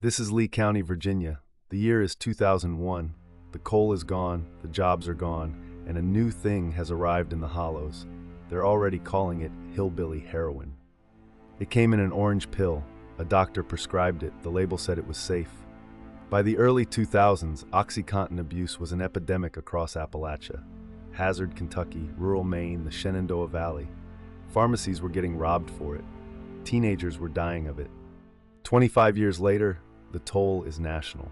This is Lee County, Virginia. The year is 2001. The coal is gone, the jobs are gone, and a new thing has arrived in the hollows. They're already calling it hillbilly heroin. It came in an orange pill. A doctor prescribed it. The label said it was safe. By the early 2000s, OxyContin abuse was an epidemic across Appalachia. Hazard, Kentucky, rural Maine, the Shenandoah Valley. Pharmacies were getting robbed for it. Teenagers were dying of it. 25 years later, the toll is national.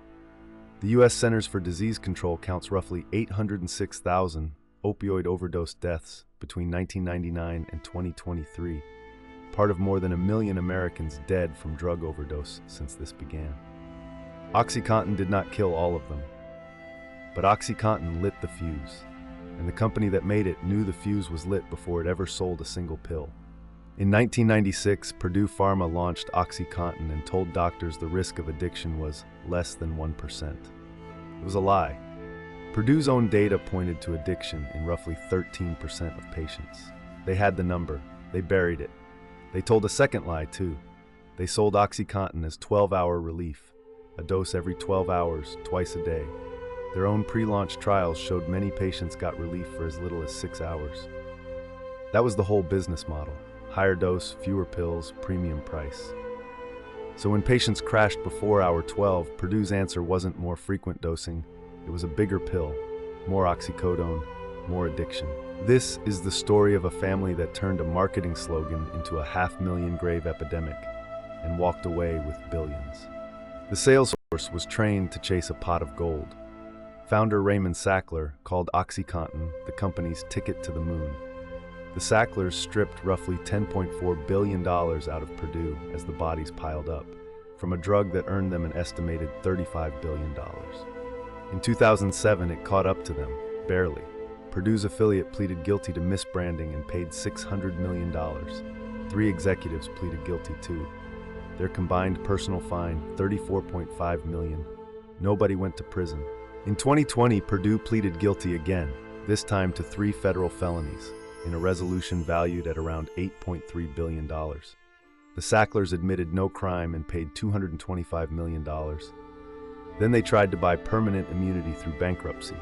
The U.S. Centers for Disease Control counts roughly 806,000 opioid overdose deaths between 1999 and 2023, part of more than 1 million Americans dead from drug overdose since this began. OxyContin did not kill all of them, but OxyContin lit the fuse, and the company that made it knew the fuse was lit before it ever sold a single pill. In 1996, Purdue Pharma launched OxyContin and told doctors the risk of addiction was less than 1%. It was a lie. Purdue's own data pointed to addiction in roughly 13% of patients. They had the number. They buried it. They told a second lie, too. They sold OxyContin as 12-hour relief, a dose every 12 hours, twice a day. Their own pre-launch trials showed many patients got relief for as little as 6 hours. That was the whole business model. Higher dose, fewer pills, premium price. So when patients crashed before hour 12, Purdue's answer wasn't more frequent dosing. It was a bigger pill, more oxycodone, more addiction. This is the story of a family that turned a marketing slogan into a 500,000 grave epidemic and walked away with billions. The sales force was trained to chase a pot of gold. Founder Raymond Sackler called OxyContin the company's ticket to the moon. The Sacklers stripped roughly $10.4 billion out of Purdue as the bodies piled up, from a drug that earned them an estimated $35 billion. In 2007, it caught up to them, barely. Purdue's affiliate pleaded guilty to misbranding and paid $600 million. 3 executives pleaded guilty too. Their combined personal fine, $34.5 million. Nobody went to prison. In 2020, Purdue pleaded guilty again, this time to 3 federal felonies, in a resolution valued at around $8.3 billion. The Sacklers admitted no crime and paid $225 million. Then they tried to buy permanent immunity through bankruptcy,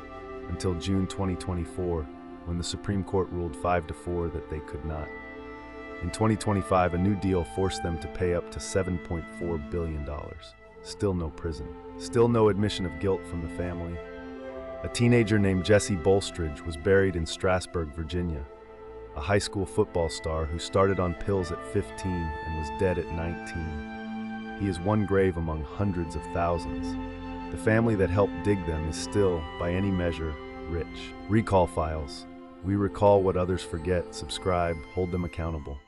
until June 2024, when the Supreme Court ruled 5-4 that they could not. In 2025, a new deal forced them to pay up to $7.4 billion. Still no prison. Still no admission of guilt from the family. A teenager named Jesse Bolstridge was buried in Strasburg, Virginia. A high school football star who started on pills at 15 and was dead at 19. He is one grave among hundreds of thousands. The family that helped dig them is still, by any measure, rich. Recall files. We recall what others forget, subscribe, hold them accountable.